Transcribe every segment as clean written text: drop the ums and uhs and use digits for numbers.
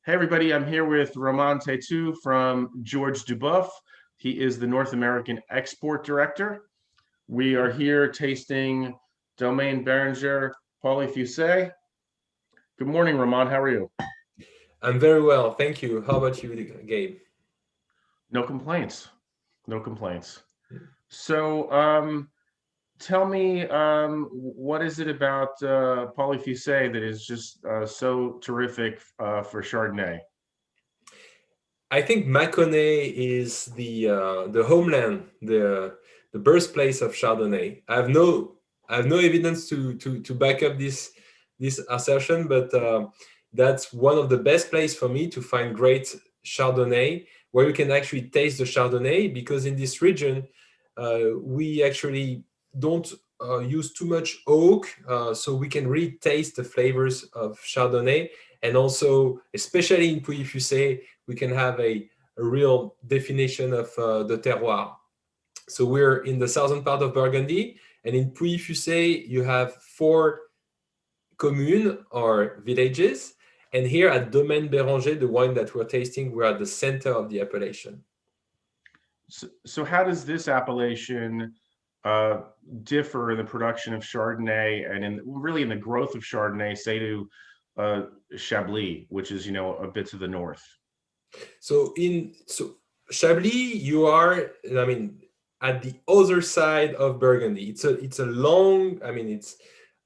Hey everybody, I'm here with Romain Teyteau from George Duboeuf. He is the North American Export Director. We are here tasting Domaine Beranger Pouilly-Fuissé. Good morning, Romain. How are you? I'm very well, thank you. How about you, Gabe? No complaints. No complaints. So, tell me, what is it about Pouilly-Fuissé that is just so terrific for Chardonnay? I think Mâconnais is the homeland, the birthplace of Chardonnay. I have no evidence to back up this assertion, but that's one of the best place for me to find great Chardonnay, where you can actually taste the Chardonnay, because in this region we actually don't use too much oak, so we can really taste the flavors of Chardonnay, and also especially in Pouilly-Fuissé we can have a real definition of the terroir. So we're in the southern part of Burgundy, and in Pouilly-Fuissé you have four communes or villages, and here at Domaine Béranger, the wine that we're tasting, we're at the center of the appellation. So how does this appellation uh, differ in the production of Chardonnay and in really in the growth of Chardonnay, say to uh, Chablis, which is a bit to the north? So Chablis, you are, I mean, at the other side of Burgundy. It's a long, I mean, it's,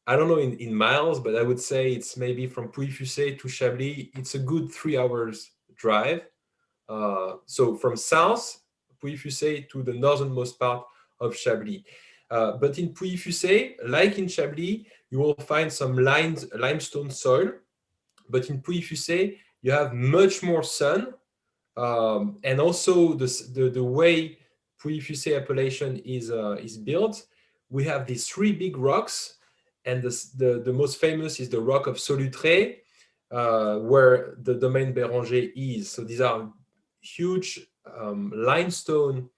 I don't know in miles, but I would say it's maybe from Pouilly-Fuissé to Chablis. It's a good 3 hours drive. So from south Pouilly-Fuissé to the northernmost part of Chablis. But in Pouilly-Fuissé, like in Chablis, you will find some limestone soil. But in Pouilly-Fuissé, you have much more sun, and also the way Pouilly-Fuissé appellation is built. We have these three big rocks, and the most famous is the rock of Solutré, where the Domaine Béranger is. So these are huge limestone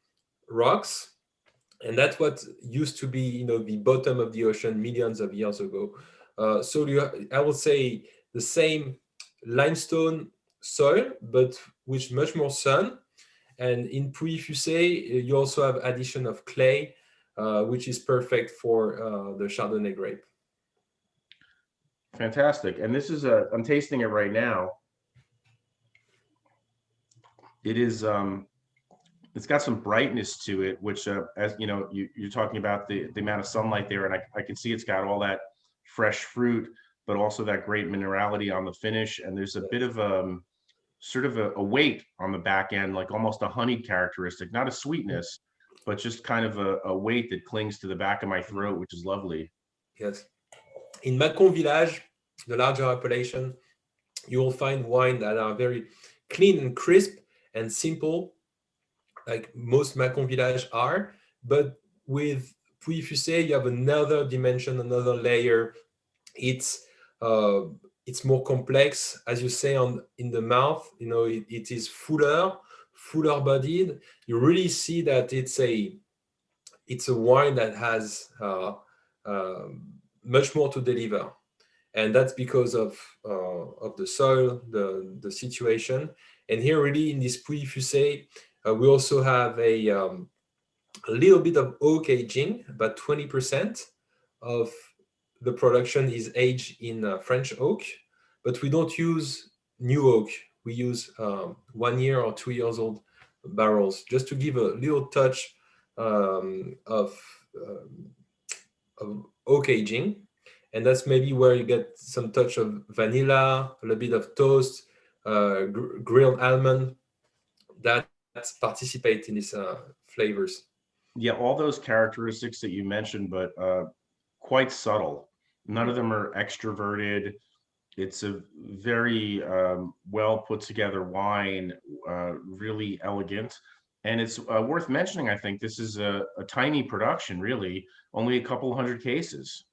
rocks, and that's what used to be, the bottom of the ocean millions of years ago. I would say the same limestone soil, but with much more sun. And in Pouilly-Fuissé, you also have addition of clay, which is perfect for the Chardonnay grape. Fantastic. And this is I'm tasting it right now. It is it's got some brightness to it, which as you're talking about the amount of sunlight there, and I can see it's got all that fresh fruit, but also that great minerality on the finish. And there's a bit of sort of a weight on the back end, like almost a honeyed characteristic, not a sweetness, but just kind of a weight that clings to the back of my throat, which is lovely. Yes. In Mâcon village, the larger appellation, you will find wine that are very clean and crisp and simple, like most Mâcon village are. But with Pouilly-Fuissé, you have another dimension, another layer. It's uh, it's more complex, as you say, on in the mouth. It is fuller bodied. You really see that it's a wine that has uh, much more to deliver, and that's because of the soil, the situation. And here, really, in this Pouilly-Fuissé, we also have a little bit of oak aging. About 20% of the production is aged in French oak, but we don't use new oak. We use 1 year or 2 years old barrels, just to give a little touch um, of oak aging. And that's maybe where you get some touch of vanilla, a little bit of toast, grilled almond that participate in these flavors. Yeah, all those characteristics that you mentioned, but quite subtle. None of them are extroverted. It's a very well put together wine, really elegant. And it's worth mentioning, I think this is a tiny production, really, only a couple hundred cases.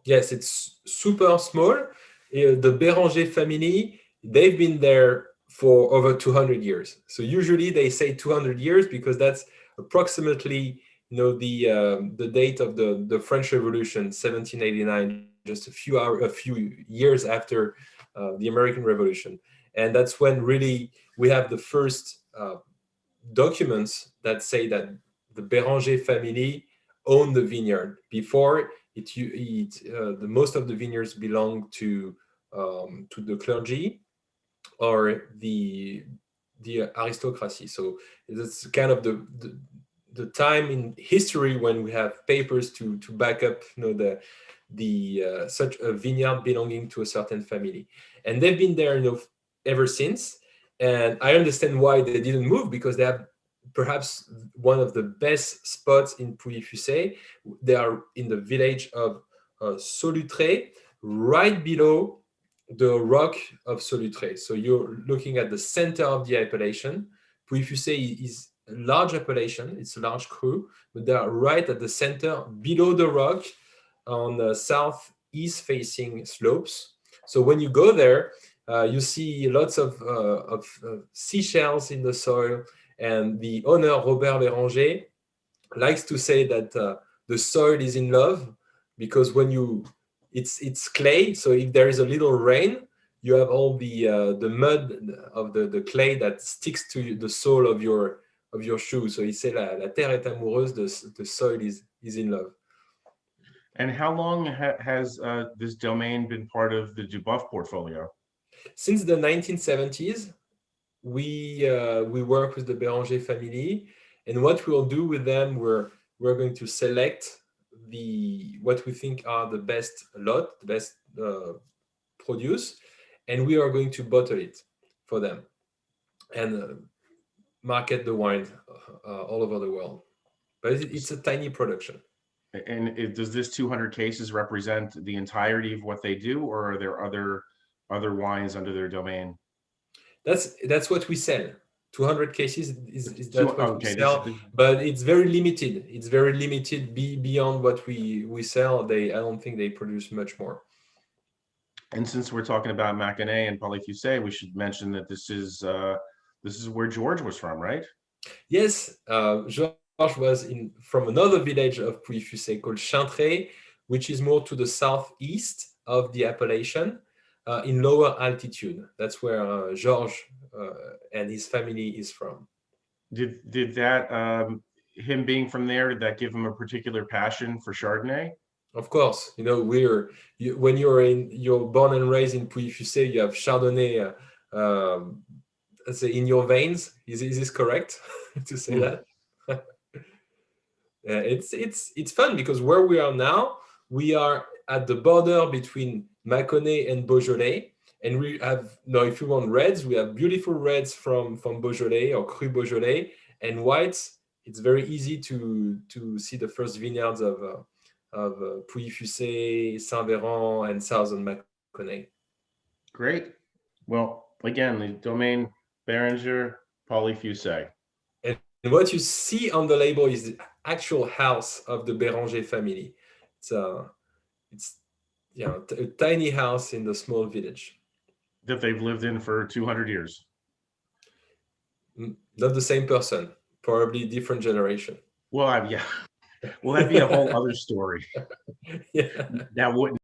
Yes, it's super small. The Béranger family, they've been there for over 200 years. So usually they say 200 years because that's approximately, the date of the French Revolution, 1789, just a few years after the American Revolution. And that's when really we have the first documents that say that the Béranger family owned the vineyard. Before the most of the vineyards belonged to the clergy or the aristocracy. So it's kind of the time in history when we have papers to back up, the such a vineyard belonging to a certain family, and they've been there, ever since. And I understand why they didn't move, because they have perhaps one of the best spots in Pouilly-Fuissé. They are in the village of Solutré, right below the rock of Solutré. So you're looking at the center of the appellation. Pouilly-Fuissé is a large appellation, it's a large cru, but they are right at the center, below the rock, on the southeast facing slopes. So when you go there, you see lots of seashells in the soil. And the owner, Robert Béranger, likes to say that the soil is in love, because when it's clay. So if there is a little rain, you have all the mud of the clay that sticks to the sole of your shoe. So he said, la terre est amoureuse, the soil is in love. And how long has this domain been part of the Duboeuf portfolio? Since the 1970s, we work with the Béranger family, and what we'll do with them, we're going to select what we think are the best lot, the best produce, and we are going to bottle it for them and market the wine all over the world. But it's a tiny production. And does this 200 cases represent the entirety of what they do, or are there other wines under their domain? That's what we sell. 200 cases is that what Okay, we sell, but it's very limited. It's very limited beyond what we sell. I don't think they produce much more. And since we're talking about Mâconnais and Pouilly-Fuissé, we should mention that this is where George was from, right? Yes, George was from another village of Pouilly-Fuissé called Chintré, which is more to the southeast of the appellation, in lower altitude. That's where George and his family is from. Did that him being from there, did that give him a particular passion for Chardonnay? Of course, when you're born and raised in Pouilly-Fuissé, you have Chardonnay, let's say, in your veins. Is this correct to say that? It's fun, because where we are now, we are at the border between Mâconnais and Beaujolais, and we have, if you want reds, we have beautiful reds from Beaujolais or Cru Beaujolais, and whites. It's very easy to see the first vineyards of Pouilly-Fuissé, Saint-Véran, and Southern Mâconnais. Great. Well, again, the domain Béranger Pouilly-Fuissé. And what you see on the label is the actual house of the Béranger family. It's a tiny house in the small village That they've lived in for 200 years. Not the same person, probably different generation. Well, yeah. Well, that'd be a whole other story. Yeah. That wouldn't